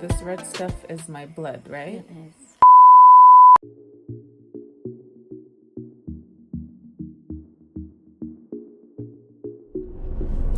This red stuff is my blood, right? It is.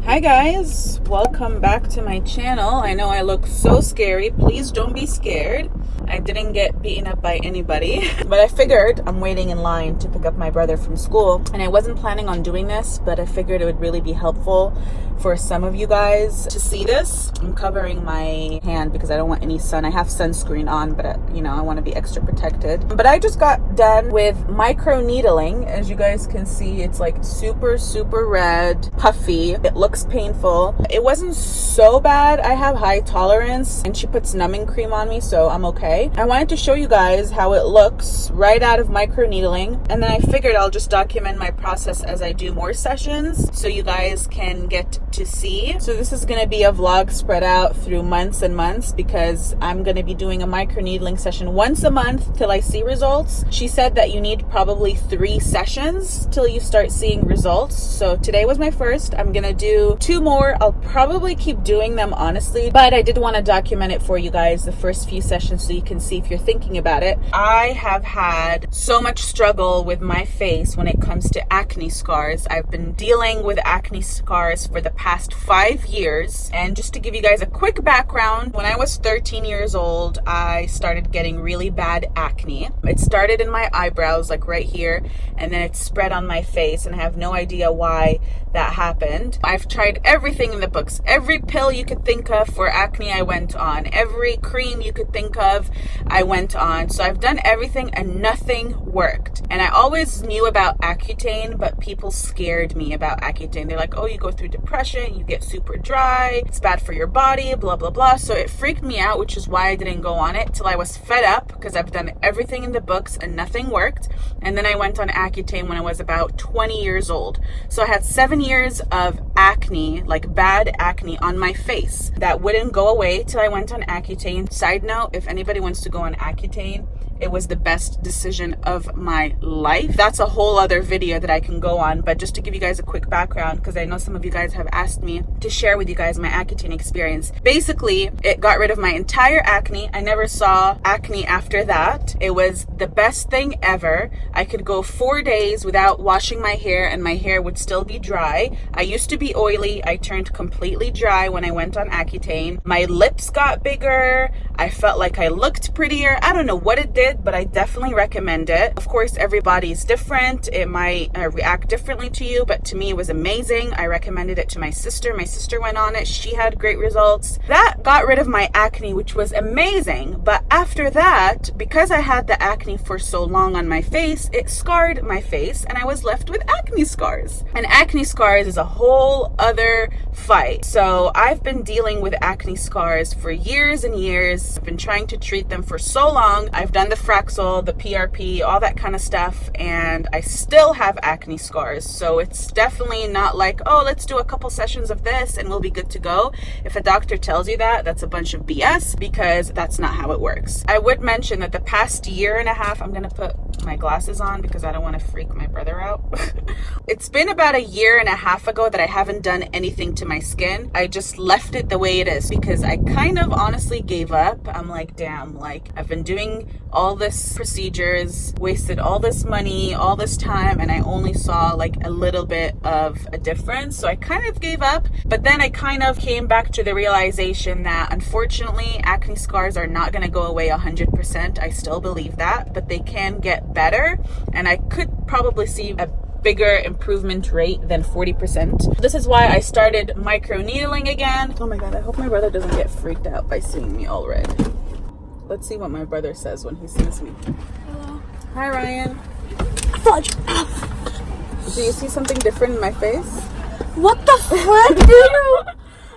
Hi guys, welcome back to my channel. I know I look so scary. Please don't be scared. I didn't get beaten up by anybody, but I figured I'm waiting in line to pick up my brother from school, and I wasn't planning on doing this, but I figured it would really be helpful for some of you guys to see this. I'm covering my hand because I don't want any sun. I have sunscreen on, but I want to be extra protected. But I just got done with microneedling. As you guys can see, it's like super red, puffy. It looks painful. It wasn't so bad. I have high tolerance, and she puts numbing cream on me, so I'm okay. I wanted to show you guys how it looks right out of microneedling, and then I figured I'll just document my process as I do more sessions so you guys can get to see. So this is going to be a vlog spread out through months and months because I'm going to be doing a microneedling session once a month till I see results. She said that you need probably 3 sessions till you start seeing results. So today was my first. I'm going to do 2 more. I'll probably keep doing them, honestly, but I did want to document it for you guys, the first few sessions, so you can see if you're thinking about it. I have had so much struggle with my face when it comes to acne scars. I've been dealing with acne scars for the past 5 years, and just to give you guys a quick background, when I was 13 years old, I started getting really bad acne. It started in my eyebrows, like right here, and then it spread on my face, and I have no idea why that happened. I've tried everything in the books. Every pill you could think of for acne I went on. Every cream you could think of I went on. So I've done everything and nothing worked. And I always knew about Accutane, but people scared me about Accutane. They're like, oh, you go through depression, you get super dry, it's bad for your body, blah blah blah. So it freaked me out, which is why I didn't go on it till I was fed up, because I've done everything in the books and nothing worked. And then I went on Accutane when I was about 20 years old. So I had 7 years of acne, like bad acne on my face that wouldn't go away till I went on Accutane. Side note, if anybody wants to go on Accutane, it was the best decision of my life. That's a whole other video that I can go on, but just to give you guys a quick background, because I know some of you guys have asked me to share with you guys my Accutane experience. Basically, it got rid of my entire acne. I never saw acne after that. It was the best thing ever. I could go 4 days without washing my hair and my hair would still be dry. I used to be oily. I turned completely dry when I went on Accutane. My lips got bigger. I felt like I looked prettier. I don't know what it did, but I definitely recommend it. Of course, everybody is different. It might react differently to you, but to me it was amazing. I recommended it to my sister. My sister went on it. She had great results. That got rid of my acne, which was amazing. But after that, because I had the acne for so long on my face, it scarred my face and I was left with acne scars. And acne scars is a whole other fight. So I've been dealing with acne scars for years and years. I've been trying to treat them for so long. I've done the Fraxel, the PRP, all that kind of stuff, and I still have acne scars. So it's definitely not like, oh, let's do a couple sessions of this and we'll be good to go. If a doctor tells you that, that's a bunch of BS, because that's not how it works. I would mention that the past year and a half, I'm gonna put my glasses on because I don't want to freak my brother out. It's been about a year and a half ago that I haven't done anything to my skin. I just left it the way it is because I kind of honestly gave up. I'm like, damn, like I've been doing all this procedures, wasted all this money, all this time, and I only saw like a little bit of a difference. So I kind of gave up, but then I kind of came back to the realization that unfortunately acne scars are not going to go away 100%. I still believe that, but they can get better, and I could probably see a bigger improvement rate than 40%. This is why I started microneedling again. Oh my god, I hope my brother doesn't get freaked out by seeing me all red. Let's see what my brother says when he sees me. Hello. Hi, Ryan. Fudge. Do you see something different in my face? What the frick, dude?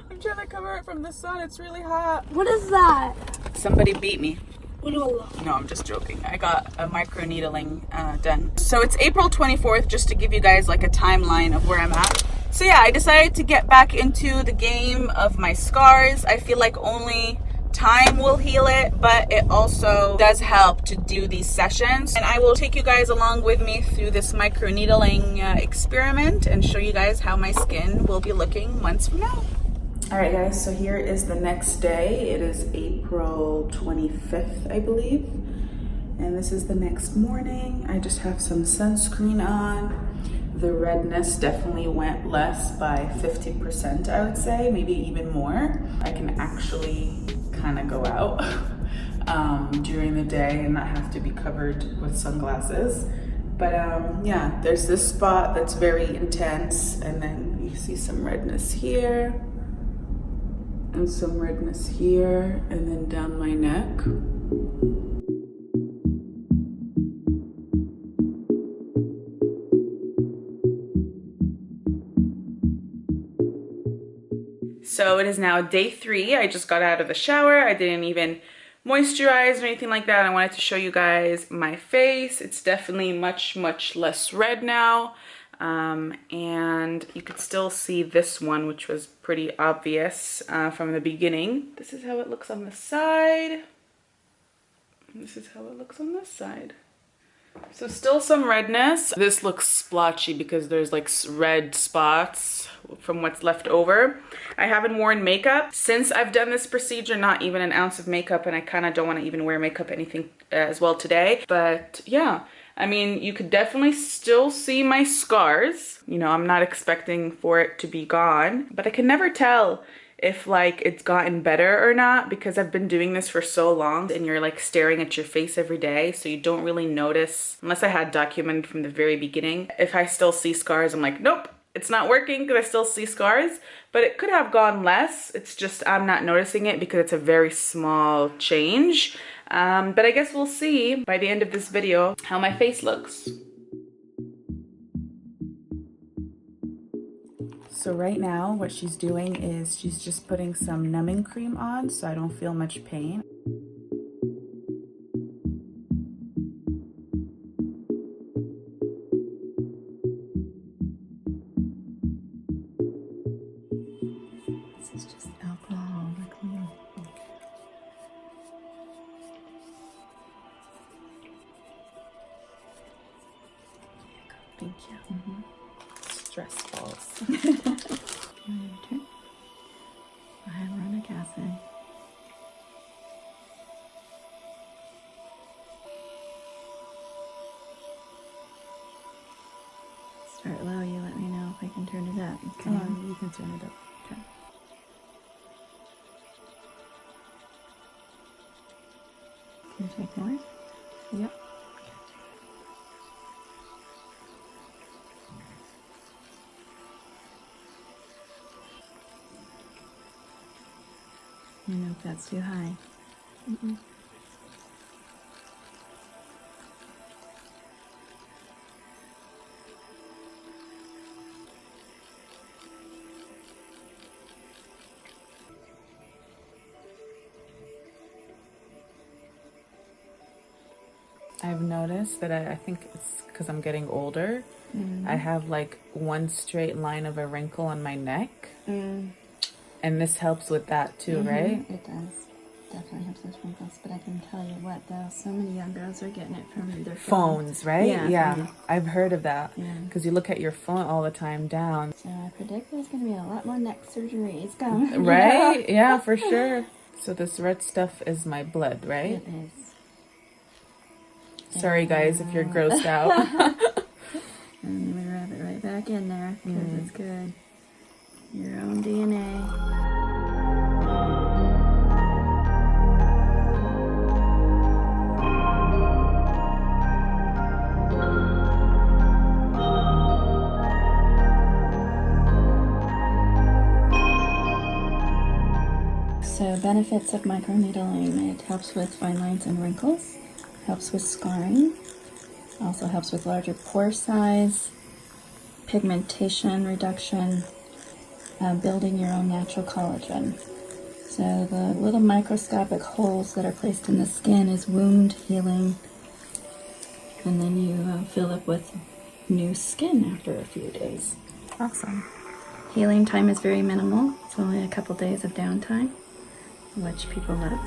I'm trying to cover it from the sun. It's really hot. What is that? Somebody beat me. No, I'm just joking. I got a microneedling done. So it's April 24th, just to give you guys like a timeline of where I'm at. So yeah, I decided to get back into the game of my scars. I feel like only time will heal it, but it also does help to do these sessions. And I will take you guys along with me through this microneedling experiment and show you guys how my skin will be looking months from now. All right, guys, so here is the next day. It is April 25th, I believe. And this is the next morning. I just have some sunscreen on. The redness definitely went less by 50%, I would say, maybe even more. I can actually kind of go out during the day and not have to be covered with sunglasses. But yeah, there's this spot that's very intense, and then you see some redness here, and some redness here, and then down my neck. So it is now day 3. I just got out of the shower. I didn't even moisturize or anything like that. I wanted to show you guys my face. It's definitely much less red now. And you could still see this one, which was pretty obvious from the beginning. This is how it looks on the side. This is how it looks on this side. So still some redness. This looks splotchy because there's like red spots from what's left over. I haven't worn makeup since I've done this procedure, not even an ounce of makeup, and I kind of don't want to even wear makeup anything as well today. But yeah, I mean, you could definitely still see my scars. You know, I'm not expecting for it to be gone, but I can never tell if like it's gotten better or not, because I've been doing this for so long and you're like staring at your face every day, so you don't really notice, unless I had documented from the very beginning. If I still see scars, I'm like, nope, it's not working because I still see scars. But it could have gone less. It's just I'm not noticing it because it's a very small change. But I guess we'll see by the end of this video how my face looks. So right now what she's doing is she's just putting some numbing cream on so I don't feel much pain. This is just alcohol, the cream. Thank you. Mm-hmm. Stress balls. Hyaluronic acid. Start low, you let me know if I can turn it up. Okay. You can turn it up. Okay. Can you take more? Yep. I know if that's too high. Mm-mm. I've noticed that I think it's because I'm getting older. I have like one straight line of a wrinkle on my neck. And this helps with that too, right? It does. Definitely helps with wrinkles. But I can tell you what, though, so many young girls are getting it from their phones, right? Yeah. Phones. I've heard of that. Because you look at your phone all the time down. So I predict there's going to be a lot more neck surgeries coming. Right? Yeah, for sure. So this red stuff is my blood, right? It is. Sorry, guys, if you're grossed out. And we wrap it right back in there because it's good. Your own DNA. So benefits of microneedling: it helps with fine lines and wrinkles, helps with scarring, also helps with larger pore size, pigmentation reduction, building your own natural collagen. So the little microscopic holes that are placed in the skin is wound healing, and then you fill up with new skin after a few days. Awesome. Healing time is very minimal. It's only a couple days of downtime, which people love.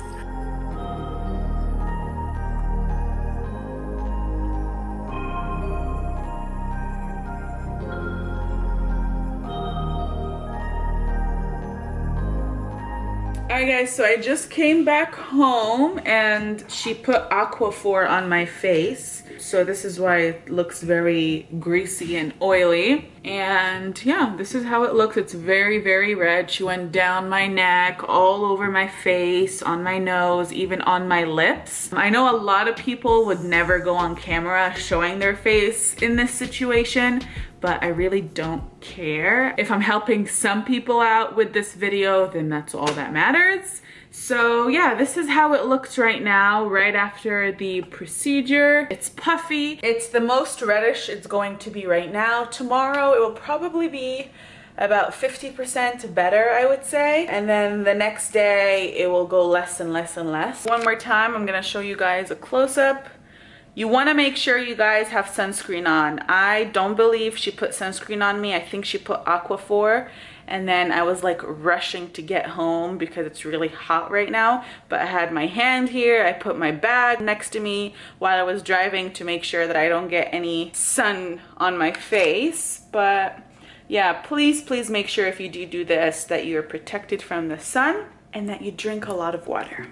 Alright guys, so I just came back home and she put Aquaphor on my face. So this is why it looks very greasy and oily. And yeah, this is how it looks. It's very, very red. She went down my neck, all over my face, on my nose, even on my lips. I know a lot of people would never go on camera showing their face in this situation, but I really don't care. If I'm helping some people out with this video, then that's all that matters. So yeah, this is how it looks right now, right after the procedure. It's puffy. It's the most reddish it's going to be right now. Tomorrow it will probably be about 50% better, I would say. And then the next day it will go less and less and less. One more time, I'm gonna show you guys a close-up. You want to make sure you guys have sunscreen on. I don't believe she put sunscreen on me. I think she put Aquaphor, and then I was like rushing to get home because it's really hot right now. But I had my hand here. I put my bag next to me while I was driving to make sure that I don't get any sun on my face. But yeah, please make sure if you do this that you're protected from the sun and that you drink a lot of water.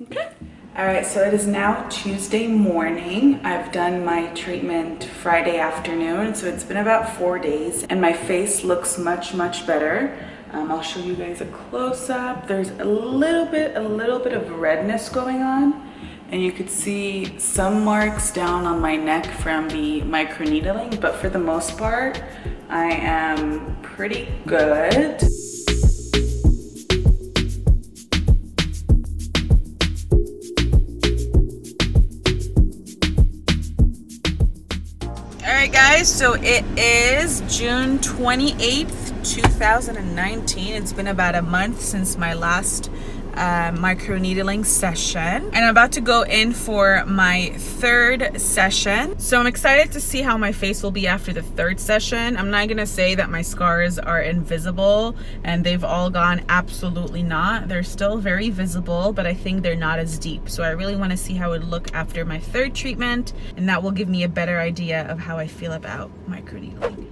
Okay? All right, so it is now Tuesday morning. I've done my treatment Friday afternoon, so it's been about 4 days, and my face looks much better. I'll show you guys a close-up. There's a little bit of redness going on, and you could see some marks down on my neck from the microneedling, but for the most part, I am pretty good. Alright guys, so it is June 28th, 2019. It's been about a month since my last microneedling session, and I'm about to go in for my third session. So I'm excited to see how my face will be after the third session. I'm not gonna say that my scars are invisible and they've all gone. Absolutely not. They're still very visible, but I think they're not as deep. So I really want to see how it would look after my third treatment, and that will give me a better idea of how I feel about microneedling.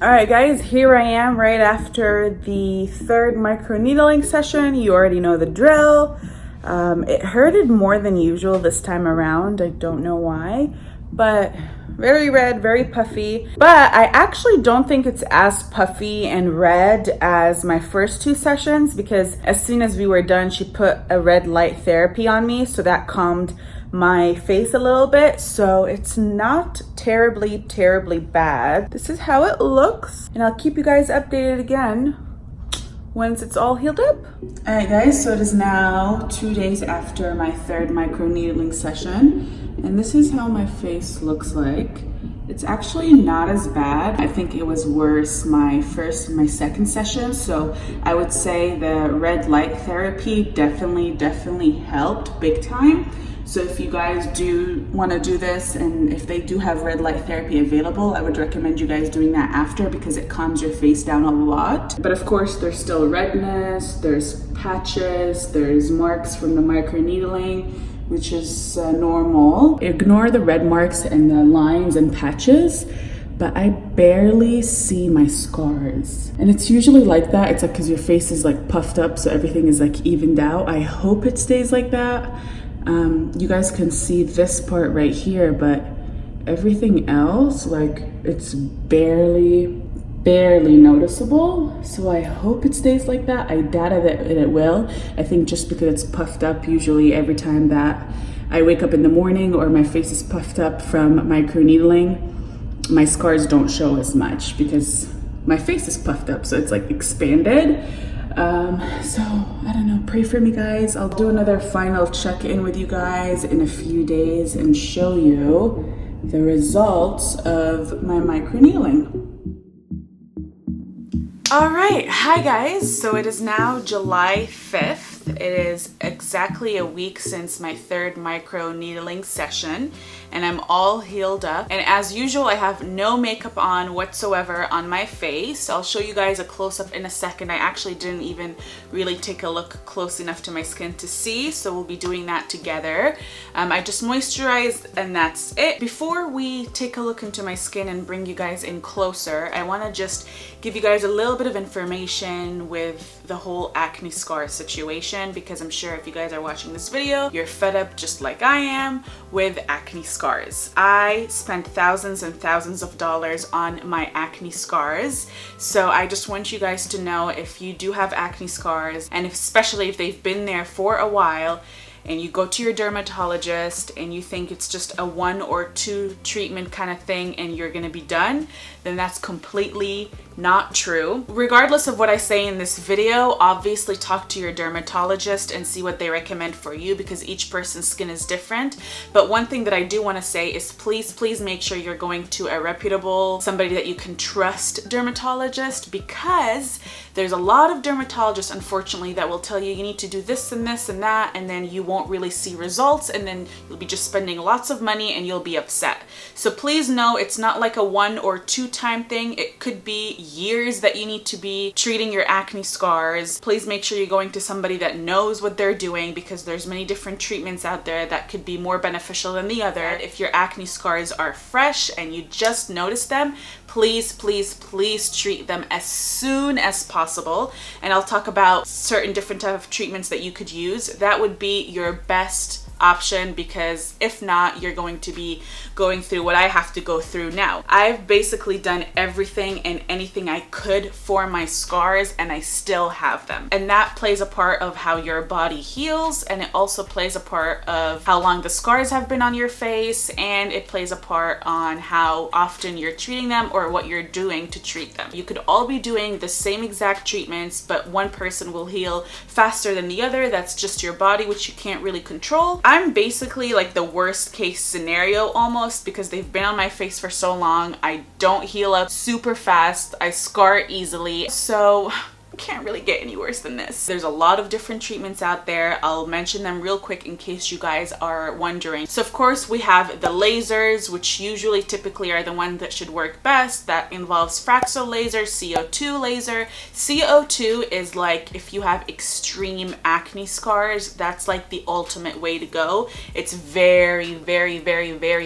All right guys, here I am right after the third microneedling session. You already know the drill. It hurted more than usual this time around. I don't know why, but very red, very puffy. But I actually don't think it's as puffy and red as my first two sessions, because as soon as we were done, she put a red light therapy on me, so that calmed my face a little bit. So it's not terribly bad. This is how it looks, and I'll keep you guys updated again once it's all healed up. All right guys, so it is now 2 days after my third microneedling session, and this is how my face looks like. It's actually not as bad. I think it was worse my second session. So I would say the red light therapy definitely helped big time. So if you guys do want to do this, and if they do have red light therapy available, I would recommend you guys doing that after, because it calms your face down a lot. But of course, there's still redness, there's patches, there's marks from the microneedling, which is normal. Ignore the red marks and the lines and patches, but I barely see my scars. And it's usually like that. It's like because your face is like puffed up, so everything is like evened out. I hope it stays like that. You guys can see this part right here, but everything else, like, it's barely noticeable. So I hope it stays like that. I doubt that it will. I think just because it's puffed up, usually every time that I wake up in the morning or my face is puffed up from microneedling, my scars don't show as much because my face is puffed up, so it's like expanded. So I don't know, pray for me guys. I'll do another final check-in with you guys in a few days and show you the results of my microneedling. All right, hi guys. So it is now July 5th. It is exactly a week since my third microneedling session, and I'm all healed up. And as usual, I have no makeup on whatsoever on my face. I'll show you guys a close-up in a second. I actually didn't even really take a look close enough to my skin to see, so we'll be doing that together. I just moisturized and that's it. Before we take a look into my skin and bring you guys in closer, I want to just give you guys a little bit of information with the whole acne scar situation, because I'm sure if you guys are watching this video, you're fed up just like I am with acne scars. I spent thousands and thousands of dollars on my acne scars, so I just want you guys to know, if you do have acne scars, and especially if they've been there for a while, and you go to your dermatologist and you think it's just a 1 or 2 treatment kind of thing and you're gonna be done, then that's completely not true. Regardless of what I say in this video, obviously talk to your dermatologist and see what they recommend for you, because each person's skin is different. But one thing that I do want to say is please make sure you're going to a reputable, somebody that you can trust dermatologist, because there's a lot of dermatologists, unfortunately, that will tell you you need to do this and this and that, and then you won't really see results, and then you'll be just spending lots of money and you'll be upset. So please know it's not like a 1 or 2 time thing. It could be years that you need to be treating your acne scars. Please make sure you're going to somebody that knows what they're doing, because there's many different treatments out there that could be more beneficial than the other. If your acne scars are fresh and you just notice them, please treat them as soon as possible. And I'll talk about certain different type of treatments that you could use. That would be your best option, because if not, you're going to be going through what I have to go through now. I've basically done everything and anything I could for my scars, and I still have them. And that plays a part of how your body heals, and it also plays a part of how long the scars have been on your face, and it plays a part on how often you're treating them or what you're doing to treat them. You could all be doing the same exact treatments, but one person will heal faster than the other. That's just your body, which you can't really control. I'm basically like the worst case scenario almost, because they've been on my face for so long. I don't heal up super fast. I scar easily. So can't really get any worse than this. There's a lot of different treatments out there. I'll mention them real quick in case you guys are wondering. So of course we have the lasers, which usually typically are the ones that should work best. That involves Fraxel laser, CO2 laser. CO2 is like if you have extreme acne scars, that's like the ultimate way to go. It's very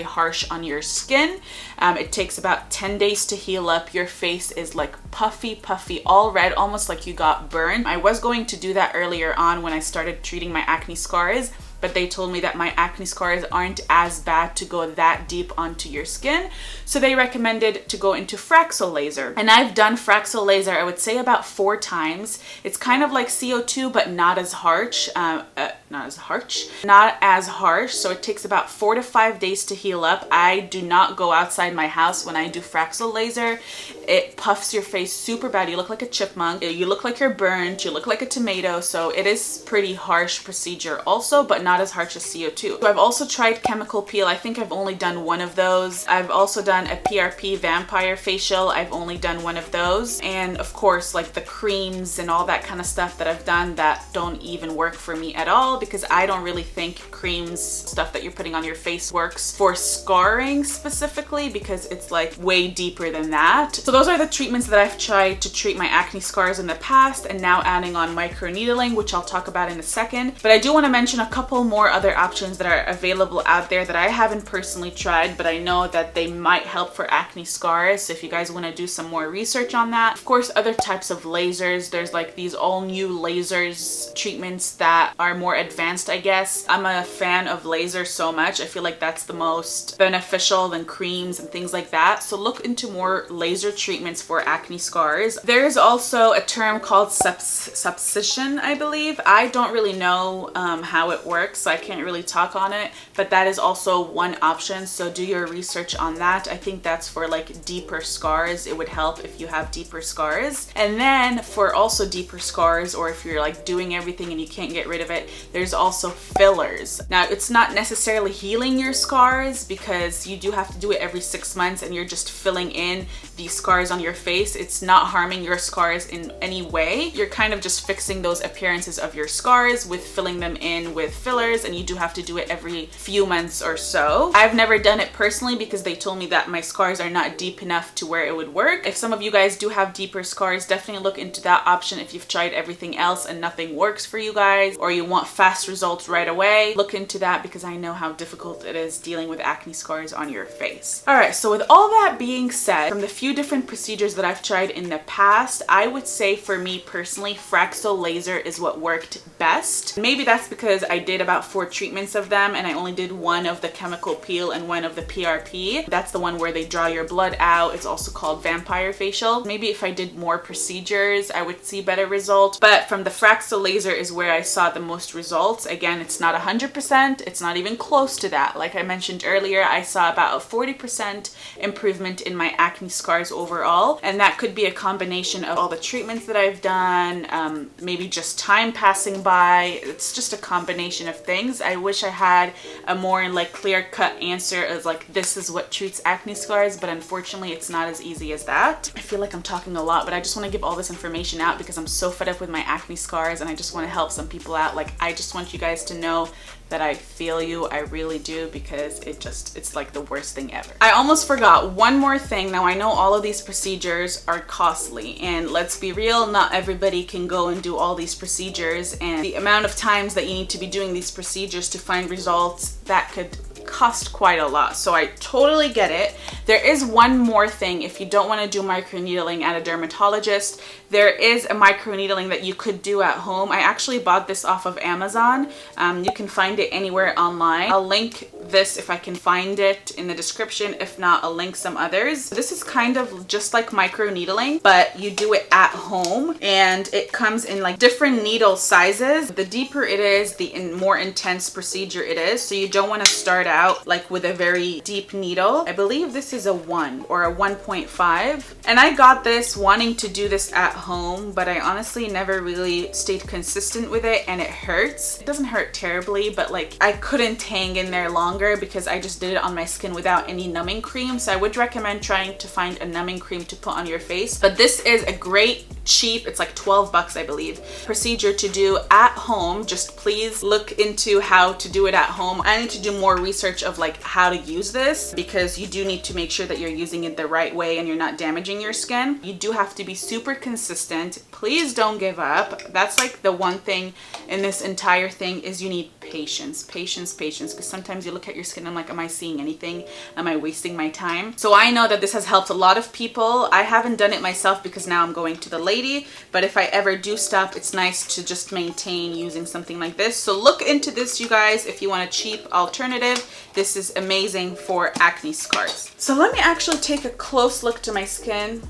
harsh on your skin. It takes about 10 days to heal up. Your face is like puffy, all red, almost like you got burned. I was going to do that earlier on when I started treating my acne scars, but they told me that my acne scars aren't as bad to go that deep onto your skin. So they recommended to go into Fraxel laser. And I've done Fraxel laser, I would say about 4 times. It's kind of like CO2, but not as harsh. Not as harsh. So it takes about 4 to 5 days to heal up. I do not go outside my house when I do Fraxel laser. It puffs your face super bad. You look like a chipmunk. You look like you're burnt. You look like a tomato. So it is pretty harsh procedure also, but not as harsh as CO2. So I've also tried chemical peel. I think I've only done 1 of those. I've also done a PRP vampire facial. I've only done 1 of those. And of course, like the creams and all that kind of stuff that I've done that don't even work for me at all, because I don't really think creams, stuff that you're putting on your face, works for scarring specifically, because it's like way deeper than that. So those are the treatments that I've tried to treat my acne scars in the past, and now adding on microneedling, which I'll talk about in a second. But I do want to mention a couple more other options that are available out there that I haven't personally tried, but I know that they might help for acne scars. So if you guys want to do some more research on that. Of course, other types of lasers. There's like these all new lasers treatments that are more advanced, I guess. I'm a fan of lasers so much. I feel like that's the most beneficial than creams and things like that. So look into more laser treatments for acne scars. There's also a term called subcision, I believe. I don't really know how it works, so I can't really talk on it, but that is also one option. So do your research on that. I think that's for like deeper scars. It would help if you have deeper scars. And then for also deeper scars, or if you're like doing everything and you can't get rid of it, there's also fillers. Now, it's not necessarily healing your scars, because you do have to do it every 6 months and you're just filling in these scars on your face. It's not harming your scars in any way. You're kind of just fixing those appearances of your scars with filling them in with fillers fillers, and you do have to do it every few months or so. I've never done it personally because they told me that my scars are not deep enough to where it would work. If some of you guys do have deeper scars, definitely look into that option. If you've tried everything else and nothing works for you guys, or you want fast results right away, look into that, because I know how difficult it is dealing with acne scars on your face. All right, so with all that being said, from the few different procedures that I've tried in the past, I would say for me personally, Fraxel laser is what worked best. Maybe that's because I did about 4 treatments of them and I only did one of the chemical peel and one of the PRP. That's the one where they draw your blood out. It's also called vampire facial. Maybe if I did more procedures, I would see better results. But from the Fraxel laser is where I saw the most results. Again, it's not 100%. It's not even close to that. Like I mentioned earlier, I saw about a 40% improvement in my acne scars overall. And that could be a combination of all the treatments that I've done, maybe just time passing by. It's just a combination of things. I wish I had a more like clear-cut answer as like, this is what treats acne scars, but unfortunately it's not as easy as that. I feel like I'm talking a lot, but I just want to give all this information out because I'm so fed up with my acne scars and I just want to help some people out. Like, I just want you guys to know that I feel you. I really do, because it's like the worst thing ever. I almost forgot one more thing. Now, I know all of these procedures are costly, and let's be real, not everybody can go and do all these procedures, and the amount of times that you need to be doing these procedures to find results, that could cost quite a lot. So I totally get it. There is one more thing. If you don't want to do microneedling at a dermatologist, there is a microneedling that you could do at home. I actually bought this off of Amazon. You can find it anywhere online. I'll link this if I can find it in the description. If not, I'll link some others. This is kind of just like microneedling, but you do it at home, and it comes in like different needle sizes. The deeper it is, the more intense procedure it is. So you don't want to start out like with a very deep needle. I believe this is a 1 or a 1.5. And I got this wanting to do this at home, but I honestly never really stayed consistent with it, and it hurts. It doesn't hurt terribly, but like I couldn't hang in there longer because I just did it on my skin without any numbing cream. So I would recommend trying to find a numbing cream to put on your face. But this is a great cheap, it's like 12 bucks I believe, procedure to do at home. Just please look into how to do it at home. I need to do more research of like how to use this, because you do need to make sure that you're using it the right way and you're not damaging your skin. You do have to be super consistent. Please don't give up. That's like the one thing in this entire thing, is you need patience, patience, patience, because sometimes you look at your skin and I'm like, am I seeing anything? Am I wasting my time? So I know that this has helped a lot of people. I haven't done it myself because now I'm going to the lady, but if I ever do stop, it's nice to just maintain using something like this. So look into this, you guys, if you want a cheap alternative. This is amazing for acne scars. So let me actually take a close look to my skin.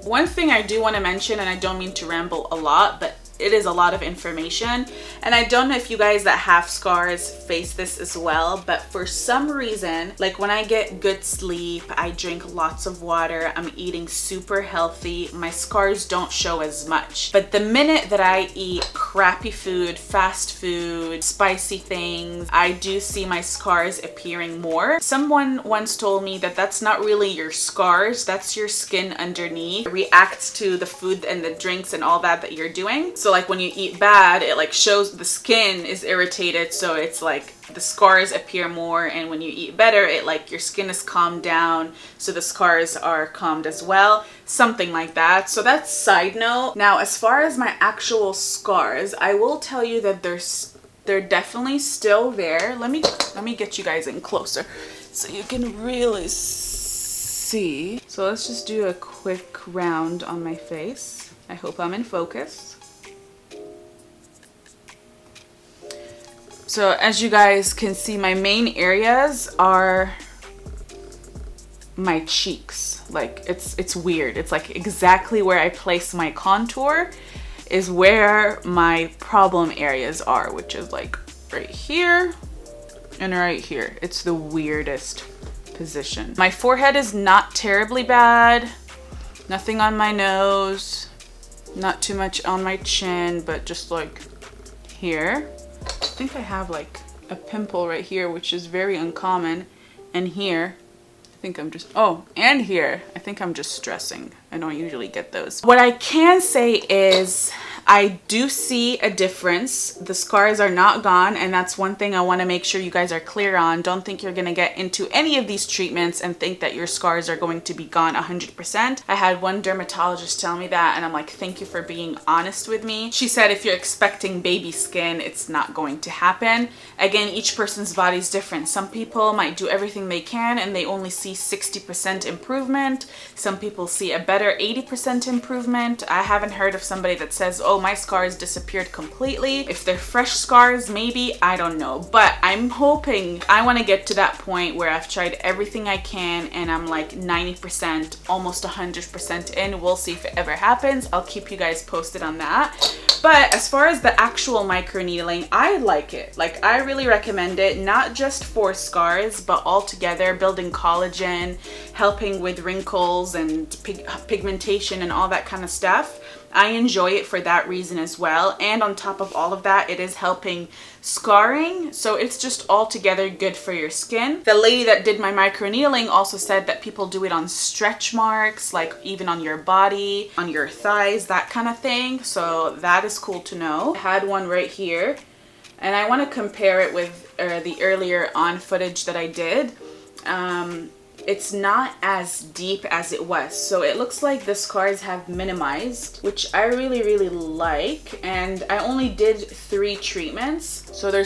One thing I do want to mention, and I don't mean to ramble a lot, but it is a lot of information, and I don't know if you guys that have scars face this as well, but for some reason, like when I get good sleep, I drink lots of water, I'm eating super healthy, my scars don't show as much. But the minute that I eat crappy food, fast food, spicy things, I do see my scars appearing more. Someone once told me that that's not really your scars, that's your skin underneath. It reacts to the food and the drinks and all that you're doing. So like when you eat bad, it like shows the skin is irritated, so it's like the scars appear more, and when you eat better, it like your skin is calmed down, so the scars are calmed as well, something like that. So that's side note. Now, as far as my actual scars, I will tell you that they're definitely still there. Let me get you guys in closer so you can really see. So let's just do a quick round on my face. I hope I'm in focus. So as you guys can see, my main areas are my cheeks. Like it's weird. It's like exactly where I place my contour is where my problem areas are, which is like right here and right here. It's the weirdest position. My forehead is not terribly bad. Nothing on my nose. Not too much on my chin, but just like here. I think I have like a pimple right here, which is very uncommon. And here, I think I'm just, oh, and here, I think I'm just stressing. I don't usually get those. What I can say is I do see a difference. The scars are not gone, and that's one thing I want to make sure you guys are clear on. Don't think you're going to get into any of these treatments and think that your scars are going to be gone 100%. I had one dermatologist tell me that, and I'm like, thank you for being honest with me. She said if you're expecting baby skin, it's not going to happen. Again, each person's body is different. Some people might do everything they can and they only see 60% improvement. Some people see a better 80% improvement. I haven't heard of somebody that says, oh, my scars disappeared completely. If they're fresh scars, maybe, I don't know. But I'm hoping, I want to get to that point where I've tried everything I can and I'm like 90%, almost 100% in. We'll see if it ever happens. I'll keep you guys posted on that. But as far as the actual microneedling, I like it. Like, I really recommend it, not just for scars, but altogether, building collagen, helping with wrinkles and pigmentation and all that kind of stuff. I enjoy it for that reason as well. And on top of all of that, it is helping scarring. So it's just altogether good for your skin. The lady that did my microneedling also said that people do it on stretch marks, like even on your body, on your thighs, that kind of thing. So that is cool to know. I had one right here, and I want to compare it with the earlier on footage that I did. It's not as deep as it was. So it looks like the scars have minimized, which I really, really like. And I only did 3 treatments. So they're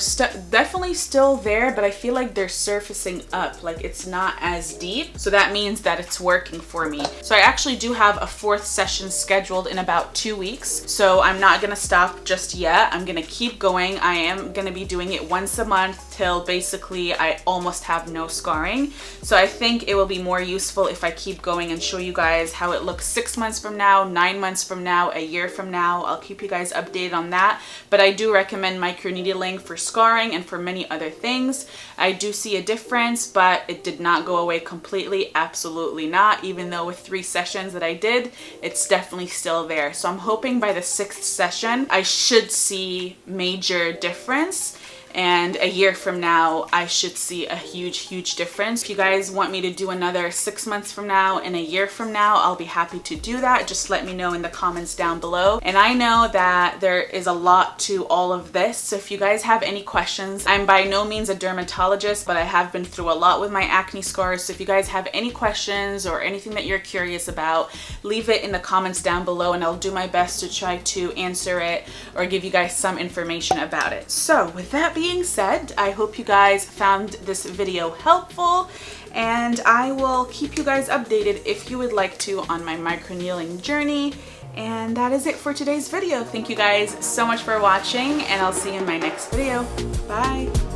definitely still there, but I feel like they're surfacing up. Like, it's not as deep. So that means that it's working for me. So I actually do have a 4th session scheduled in about 2 weeks. So I'm not gonna stop just yet. I'm gonna keep going. I am gonna be doing it once a month till basically I almost have no scarring. So I think it will be more useful if I keep going and show you guys how it looks 6 months from now, 9 months from now, a year from now. I'll keep you guys updated on that. But I do recommend microneedling for scarring and for many other things. I do see a difference, but it did not go away completely. Absolutely not. Even though with 3 sessions that I did, it's definitely still there. So I'm hoping by the 6th session, I should see major difference. And a year from now, I should see a huge difference. If you guys want me to do another 6 months from now and a year from now, I'll be happy to do that. Just let me know in the comments down below. And I know that there is a lot to all of this. So if you guys have any questions, I'm by no means a dermatologist, but I have been through a lot with my acne scars. So if you guys have any questions or anything that you're curious about, leave it in the comments down below and I'll do my best to try to answer it or give you guys some information about it. So with that being said, I hope you guys found this video helpful, and I will keep you guys updated if you would like to on my microneedling journey. And that is it for today's video. Thank you guys so much for watching, and I'll see you in my next video. Bye.